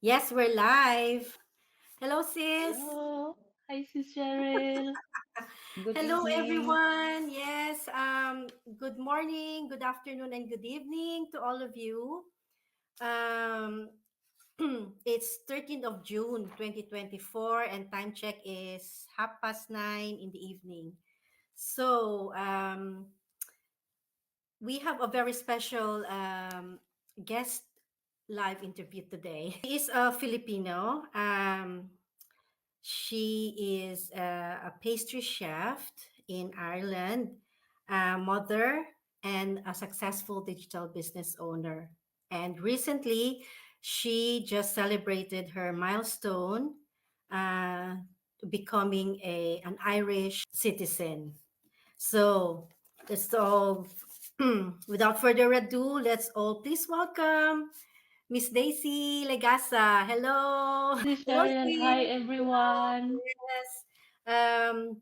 Yes, we're live. Hello, sis. Hello. Hi, Sis Cheryl. Good Hello, evening. everyone. Yes, good morning, good afternoon, and good evening to all of you. Um, it's 13th of June, 2024, and time check is 9:30 in the evening. So, we have a very special guest live interview today. She is a Filipino. She is a pastry chef in Ireland, a mother, and a successful digital business owner. And recently, she just celebrated her milestone uh, to becoming an Irish citizen. So let's all, without further ado, let's all please welcome Miss Daisy Legasa. Hello. Sis Hello, Cheryl. Hi, sis. everyone. Yes. Um,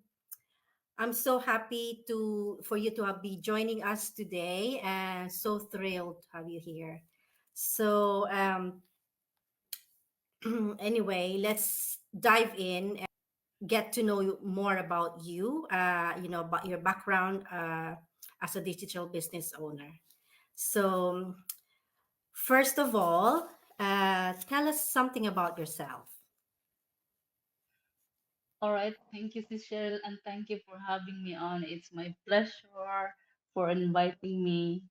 I'm so happy to for you to have be joining us today, and so thrilled to have you here. So anyway, let's dive in and get to know more about you. About your background as a digital business owner. So first of all, tell us something about yourself. All right. Thank you, Sis Cheryl, and thank you for having me on. It's my pleasure for inviting me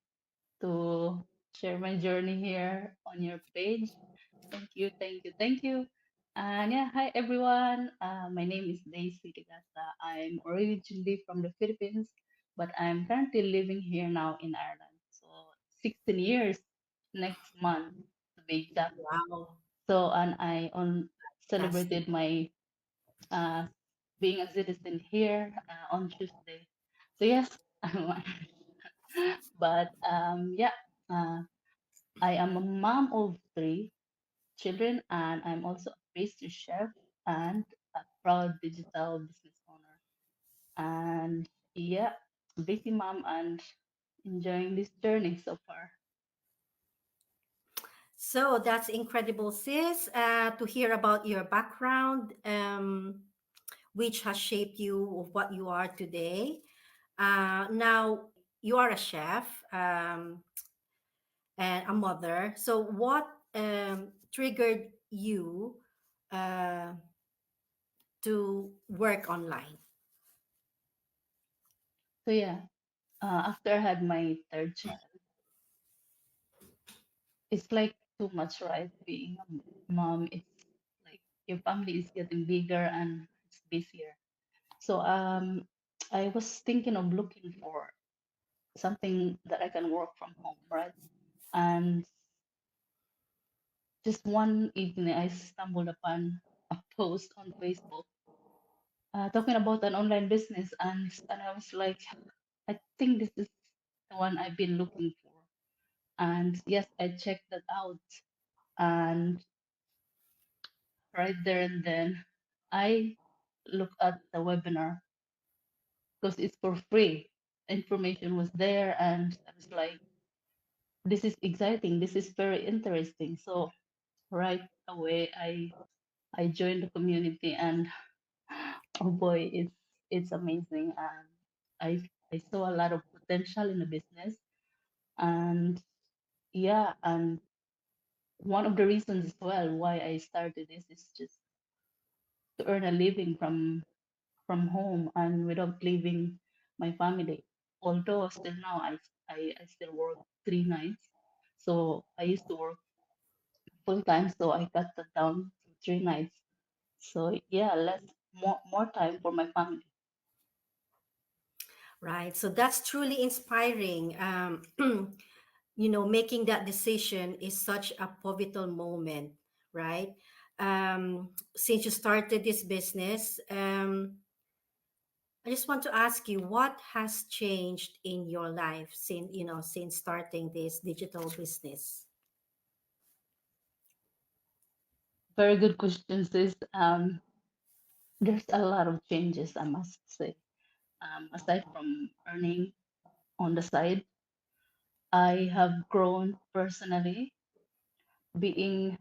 to share my journey here on your page. Thank you, thank you, thank you. And yeah, hi everyone. My name is Daisy Ligasa. I'm originally from the Philippines, but I'm currently living here now in Ireland. So 16 years next month to be exact. Wow, So and I on fantastic. celebrated my uh, being a citizen here on Tuesday. So yes, I'm but yeah, uh, I am a mom of three children, and I'm also a pastry chef and a proud digital business owner. And yeah, busy mom and enjoying this journey so far. So that's incredible, sis, to hear about your background, which has shaped you of what you are today. Now, you are a chef and a mother. So, what triggered you uh, to work online? So yeah, after I had my third child, it's like too much, right? Being a mom, it's like your family is getting bigger and it's busier. So I was thinking of looking for something that I can work from home, right? And just one evening, I stumbled upon a post on Facebook talking about an online business, and I was like, I think this is the one I've been looking for. And yes, I checked that out, and right there and then, I looked at the webinar because it's for free. Information was there, and I was like, this is exciting. This is very interesting. So right away, I joined the community, and oh boy, it's amazing. And I saw a lot of potential in the business, and yeah, and one of the reasons as well why I started this is just to earn a living from home and without leaving my family. Although still now I still work 3 nights, so I used to work full time, so I cut that down to 3 nights. So yeah, less more time for my family. Right. So that's truly inspiring. Making that decision is such a pivotal moment, right? Since you started this business, I just want to ask you what has changed in your life since starting this digital business. Very good question, sis. There's a lot of changes, I must say. Aside from earning on the side, I have grown personally, being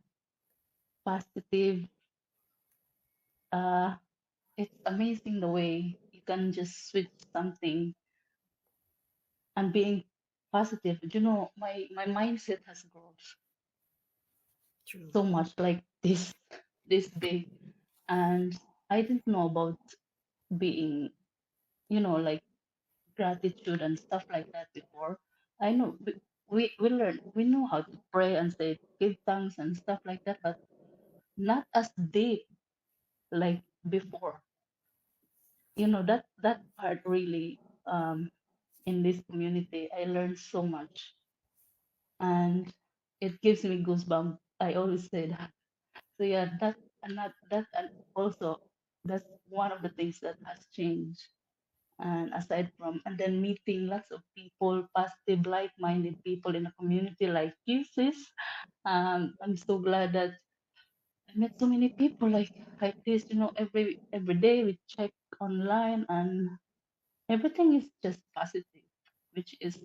positive. Uh, it's amazing the way you can just switch something and being positive. My mindset has grown True. so much like this day, and I didn't know about being, like gratitude and stuff like that before. I know we know how to pray and say give thanks and stuff like that, but not as deep like before. That part really, in this community I learned so much, and it gives me goosebumps. I always say that. So yeah, and also that's one of the things that has changed. And aside from, and then meeting lots of people, positive, like-minded people in a community like you, sis. I'm so glad that I met so many people like this. Every day we check online, and everything is just positive, which is,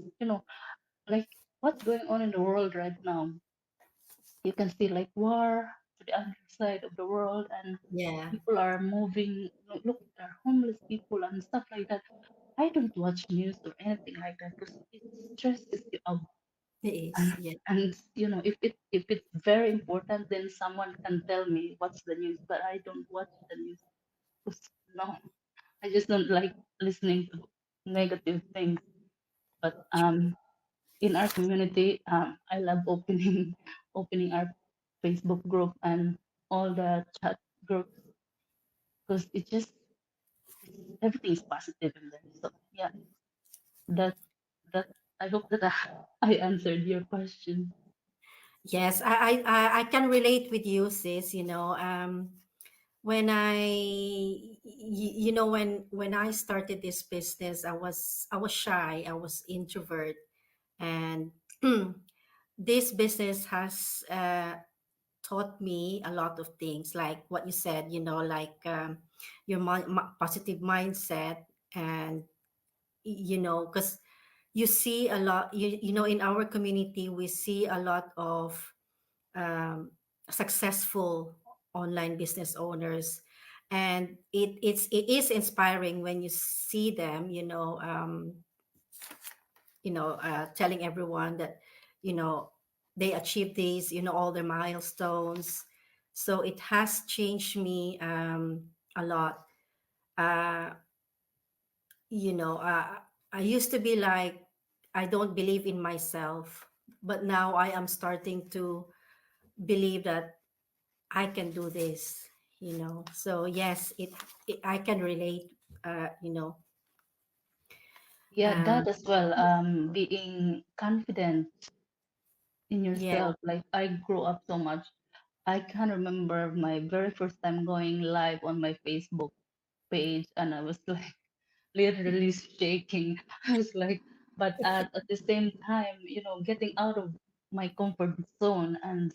like what's going on in the world right now. You can see like war to the other side of the world, and Yeah, people are moving. Look, there are homeless people and stuff like that. I don't watch news or anything like that because it stresses you out. it is. And, Yeah. and if it's very important, then someone can tell me what's the news. But I don't watch the news because no, I just don't like listening to negative things. But in our community, I love opening opening our Facebook group and all the chat groups because everything is positive in there. So yeah, that that I hope that I answered your question. Yes, I can relate with you, sis. When when I started this business, I was shy. I was introvert, and this business has taught me a lot of things, like what you said. Like your positive mindset, and because you see a lot. In our community, we see a lot of um, successful online business owners, and it is inspiring when you see them, telling everyone that you know they achieve these, all their milestones. So it has changed me a lot. uh, you know uh, I used to be like, I don't believe in myself, but now I am starting to believe that I can do this. So yes, it I can relate. Uh, you know, Yeah, um, that as well. Being confident in yeah, yourself. Like I grew up so much. I can remember my very first time going live on my Facebook page, and I was like literally shaking. I was like, but at the same time, getting out of my comfort zone, and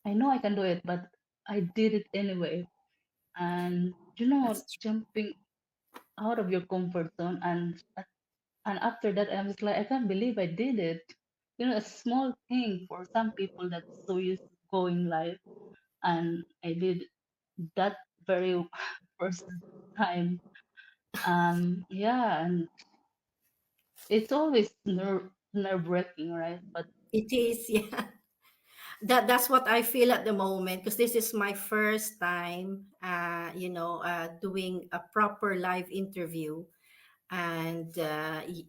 I know I can do it, but I did it anyway. And that's jumping out of your comfort zone, and after that, I was like, I can't believe I did it. A small thing for some people that's so used to going live, and I did that very first time. Yeah, and it's always nerve-wracking, right? But it is. Yeah, that's what I feel at the moment, because this is my first time, doing a proper live interview, and I.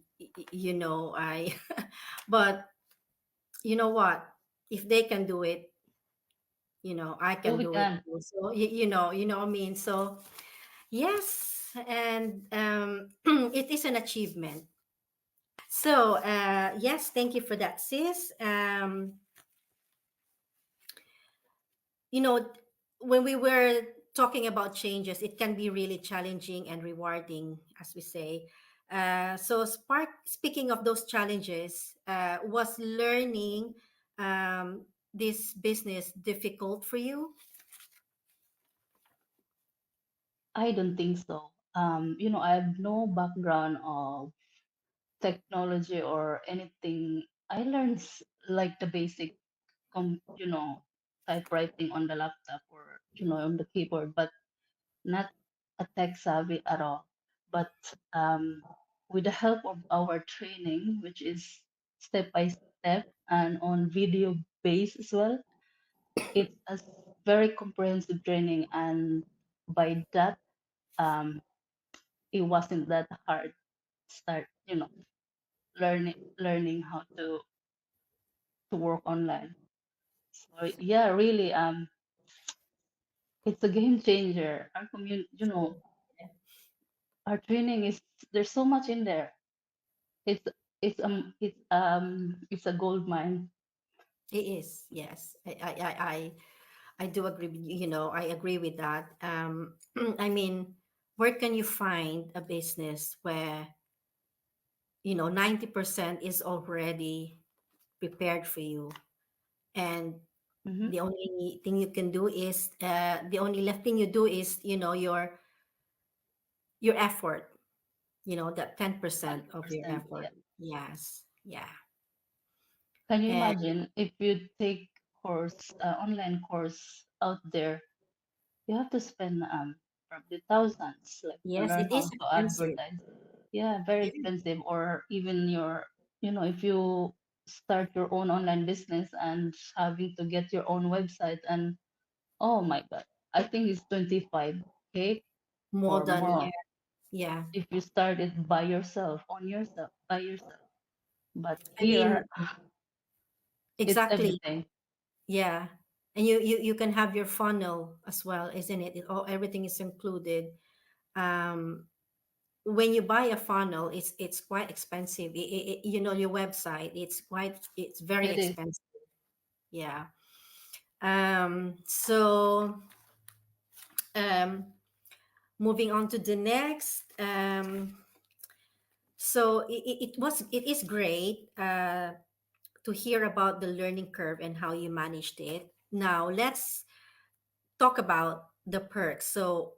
But you know what? If they can do it, I oh, can we do it can. too. So what I mean. So yes, and it is an achievement. So yes, thank you for that, sis. You know, when we were talking about changes, it can be really challenging and rewarding, as we say. So, speaking of those challenges, was learning this business difficult for you? I don't think so. I have no background of technology or anything. I learned like the basic, com- you know, typewriting on the laptop or on the keyboard, but not a tech savvy at all. But with the help of our training, which is step by step and on video base as well, it's a very comprehensive training, and by that, um, it wasn't that hard to start, learning how to work online. So yeah, really, it's a game changer. Our community, our training is there's so much in there. It's it's a gold mine. It is, yes. I do agree with you. I agree with that. I mean, where can you find a business where 90% is already prepared for you, and Hmm. the only thing you can do is the only left thing you do is your effort. That 10% of your 100%. Yeah. effort. Yes, yeah. Can you And imagine if you take online course out there, you have to spend probably thousands, like to yes, learn it how is to expensive. advertise. Yeah, very Yeah. expensive. Or even if you start your own online business and having to get your own website, and oh my God, I think it's 25K More or than, yeah, more yeah. if you start it by yourself, on yourself, by yourself. But I mean, here, it's exactly. everything. Yeah. And you can have your funnel as well, isn't it? Everything is included. Um, when you buy a funnel, it's quite expensive. Your website, it's very It is. expensive. Yeah. So um, moving on to the next. So it is great to hear about the learning curve and how you managed it. Now let's talk about the perks. So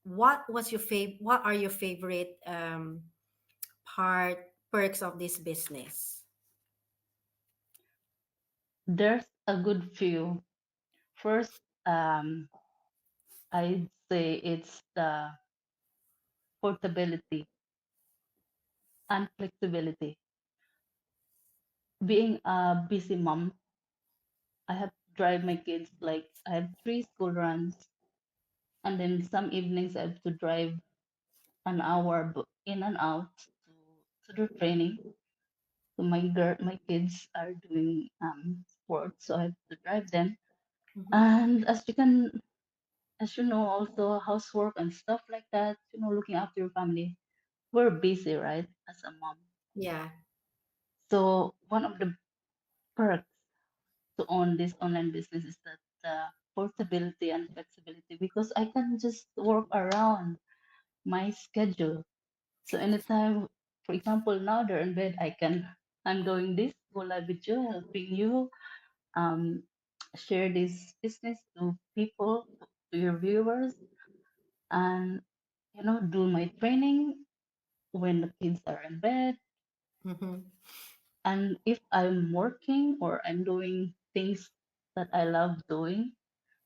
what are your favorite perks of this business? There's a good few. First, I'd say it's the portability and flexibility. Being a busy mom, I have to drive my kids, like I have three school runs, and then some evenings I have to drive an hour in and out to do training. So my kids are doing sports, so I have to drive them. Hmm. And as you know, also housework and stuff like that, looking after your family. We're busy, right, as a mom. Yeah. So one of the perks to own this online business is that portability and flexibility, because I can just work around my schedule. So anytime, for example, now they're in bed, I'm doing this, go live with you, helping you um, share this business to people, to your viewers, and do my training when the kids are in bed. Hmm. And if I'm working or I'm doing things that I love doing,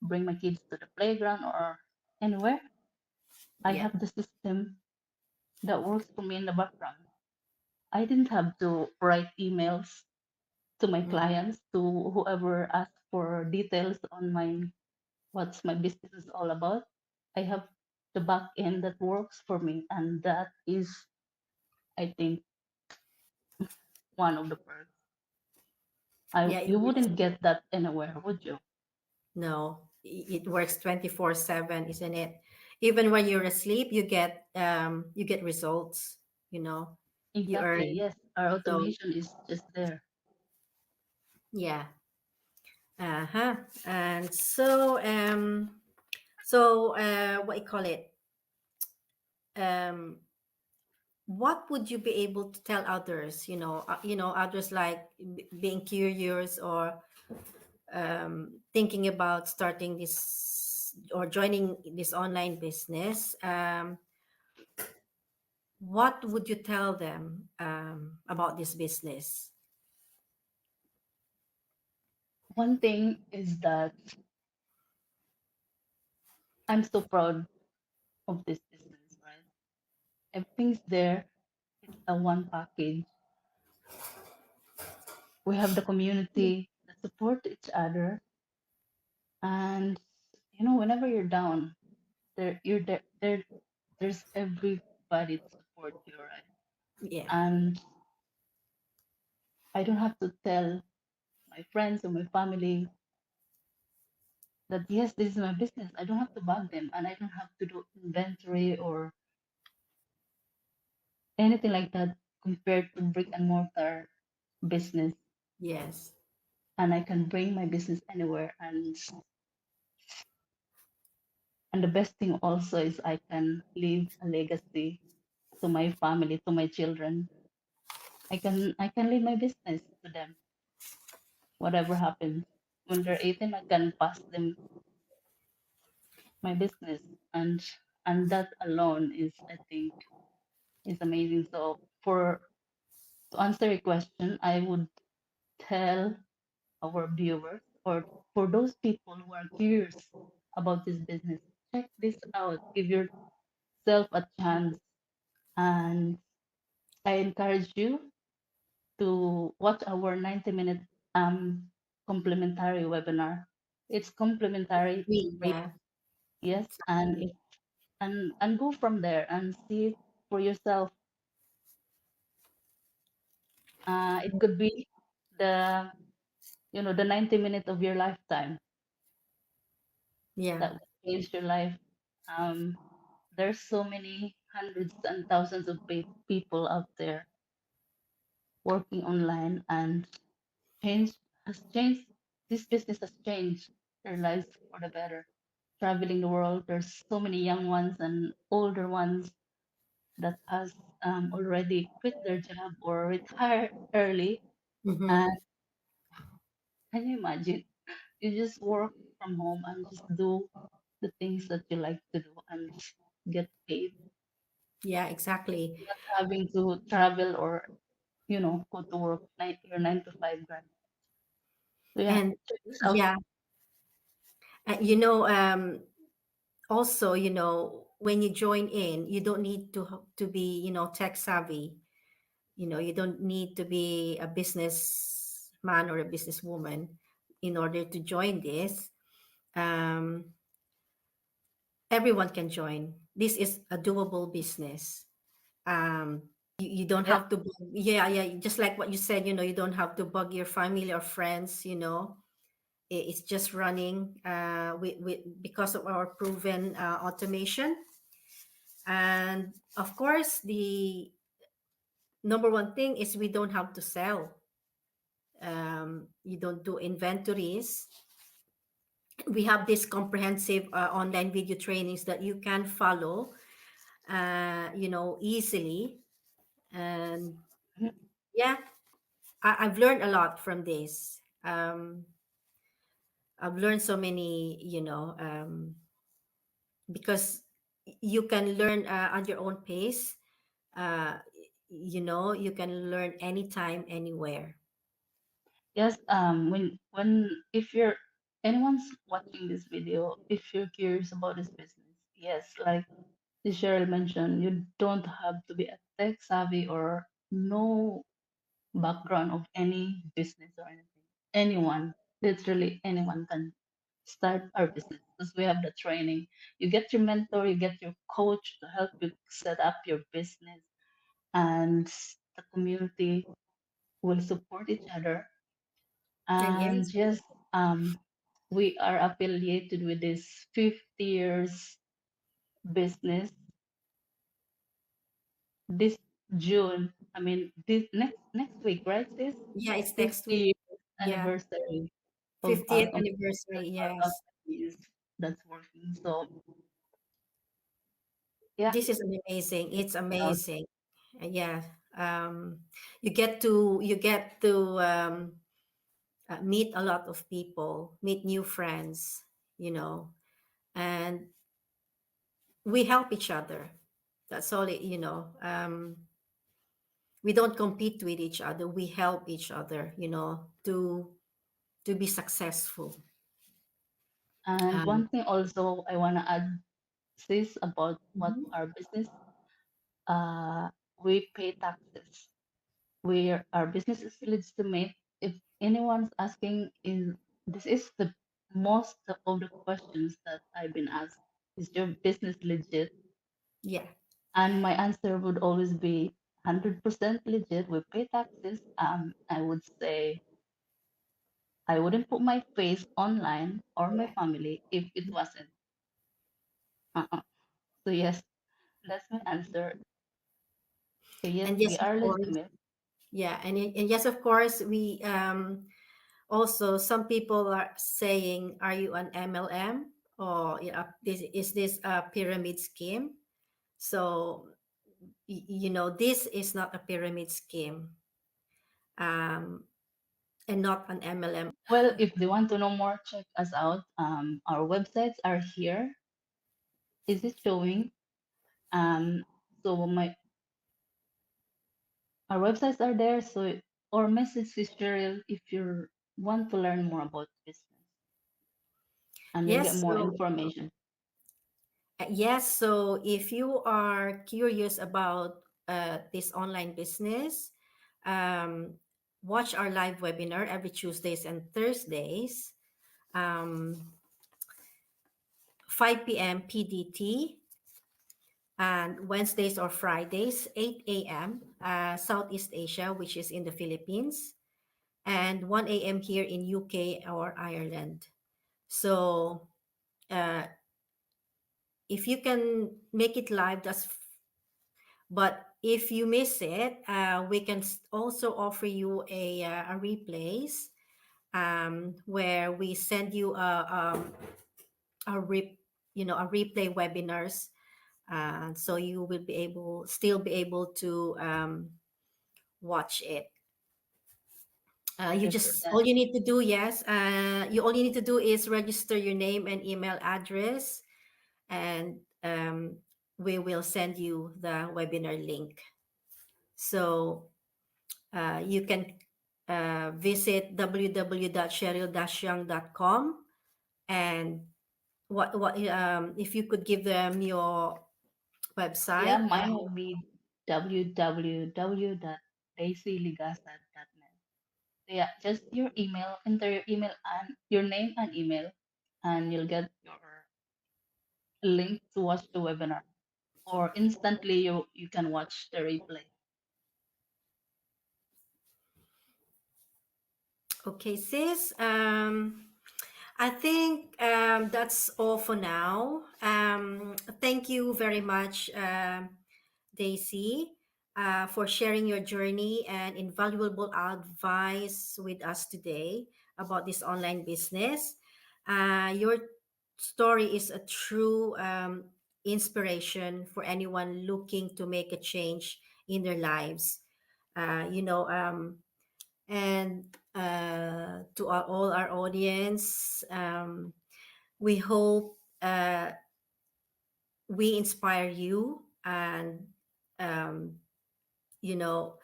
bring my kids to the playground or anywhere, I Yeah. have the system that works for me in the background. I didn't have to write emails to my Hmm. clients, to whoever asks for details on what's my business is all about. I have the back end that works for me, and that is, I think, one of the perks. Yeah, You it is. wouldn't get that anywhere, would you? No, it works 24/7, isn't it? Even when you're asleep, you get results, you know. You Exactly. earn. Yes, our So, automation is just there. yeah. Uh-huh. And so what you call it? Um what would you be able to tell others, others like being curious or thinking about starting this or joining this online business? What would you tell them about this business? One thing is that I'm so proud of this business, right? Everything's there. It's a one package. We have the community that support each other, and whenever you're down, you're there. There's everybody to support you, right? Yeah. And I don't have to tell my friends or my family that yes, this is my business. I don't have to bug them, and I don't have to do inventory or anything like that compared to brick and mortar business. Yes. And I can bring my business anywhere. And the best thing also is I can leave a legacy to my family, to my children. I can leave my business to them. Whatever happens when they're 18, I can pass them my business, and that alone is, I think, is amazing. So for to answer your question, I would tell our viewers, or for those people who are curious about this business, check this out. Give yourself a chance, and I encourage you to watch our 90-minute complimentary webinar. It's complimentary, it's We, free, yeah, yes, and exactly. go from there and see it for yourself. It could be the the 90 minutes of your lifetime Yeah. that will change your life. Um, there's so many hundreds and thousands of people out there working online, and change has changed. This business has changed their lives for the better. Traveling the world, there's so many young ones and older ones that has already quit their job or retired early. Mm-hmm. And can you imagine? You just work from home and just do the things that you like to do and get paid, Yeah, exactly. not having to travel or go to work your 9 to 5 grind. So yeah, And check this out. yeah, also, when you join in, you don't need to be, tech savvy. You don't need to be a businessman or a businesswoman in order to join this. Um, Everyone can join. This is a doable business. You don't Yeah, have to, yeah, yeah, just like what you said, you don't have to bug your family or friends, it's just running because of our proven automation. And of course, the number one thing is we don't have to sell. You don't do inventories. We have this comprehensive online video trainings that you can follow, easily. And mhm. yeah, I've learned a lot from this. I've learned so many, because you can learn at your own pace. Uh, you can learn anytime, anywhere. Yes. When if you're anyone's watching this video, if you're curious about this business, yes, like Cheryl mentioned, you don't have to be a tech savvy or no background of any business or anything. Anyone, literally anyone can start our business because we have the training. You get your mentor, you get your coach to help you set up your business, and the community will support each other. And And yes, yes, um, we are affiliated with this 50 years business this June. I mean, this next week, right? This yeah, it's next 50 week. years Yeah, anniversary of our 50th company, anniversary. our Yes, company that's working. So yeah, this is amazing. It's proud. amazing. Yeah, um, you get to meet a lot of people, meet new friends, you know, and we help each other. That's all we don't compete with each other. We help each other, to be successful. And Um, one thing also I want to add, sis, about what mhm. our business, uh, we pay taxes. Our business is legitimate. If anyone's asking, is this is the most of the questions that I've been asked. Is your business legit? Yeah. And my answer would always be 100% legit. We pay taxes. I would say I wouldn't put my face online or my family if it wasn't. Uh-uh. So yes, that's my answer. So yes, And we yes, of are course. legitimate. Yeah. And yes, of course, we also some people are saying, are you an MLM, or this is this a pyramid scheme? So this is not a pyramid scheme, um, and not an MLM. Well, if they want to know more, check us out. Our websites are here. Is it showing? So our websites are there. So or message is Cheryl if you want to learn more about business and you'll get Yes. more So information. yes. So if you are curious about this online business, um, watch our live webinar every Tuesdays and Thursdays, um, 5 p.m. PDT, and Wednesdays or Fridays, 8 a.m. Southeast Asia, which is in the Philippines, and 1 a.m. here in UK or Ireland. So uh, if you can make it live, but if you miss it, we can also offer you a replays, where we send you a rep, a replay webinars, so you will still be able to watch it. You Prefer just that. all you need to do, yes, you all you need to do is register your name and email address, and we will send you the webinar link. So you can visit www.cheryl-young.com, and what if you could give them your Yeah, website. mine will be www.daisyligasa.net. Yeah, just your email, enter your email and your name and email, and you'll get your link to watch the webinar. Or instantly you can watch the replay. Okay, sis. I think that's all for now. Thank you very much, Daisy, for sharing your journey and invaluable advice with us today about this online business. Your story is a true inspiration for anyone looking to make a change in their lives. Uh, you know, um, and to all our audience, we hope we inspire you, and um, you know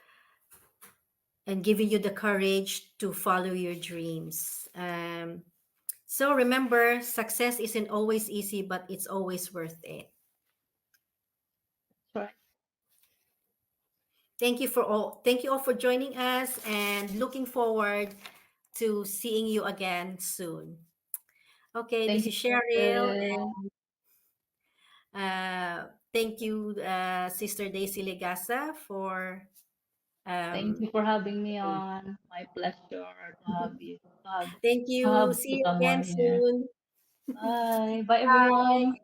and giving you the courage to follow your dreams. So remember, success isn't always easy, but it's always worth it. That's right. Thank you all for joining us, and looking forward to seeing you again soon. Okay, Thank this you, is Cheryl. Cheryl. Thank you, Sister Daisy Legasa, for Thank um, you for having me on. My pleasure to have you. To have, thank to you. have See to you come again on here. soon. Bye. Bye, Bye. everyone.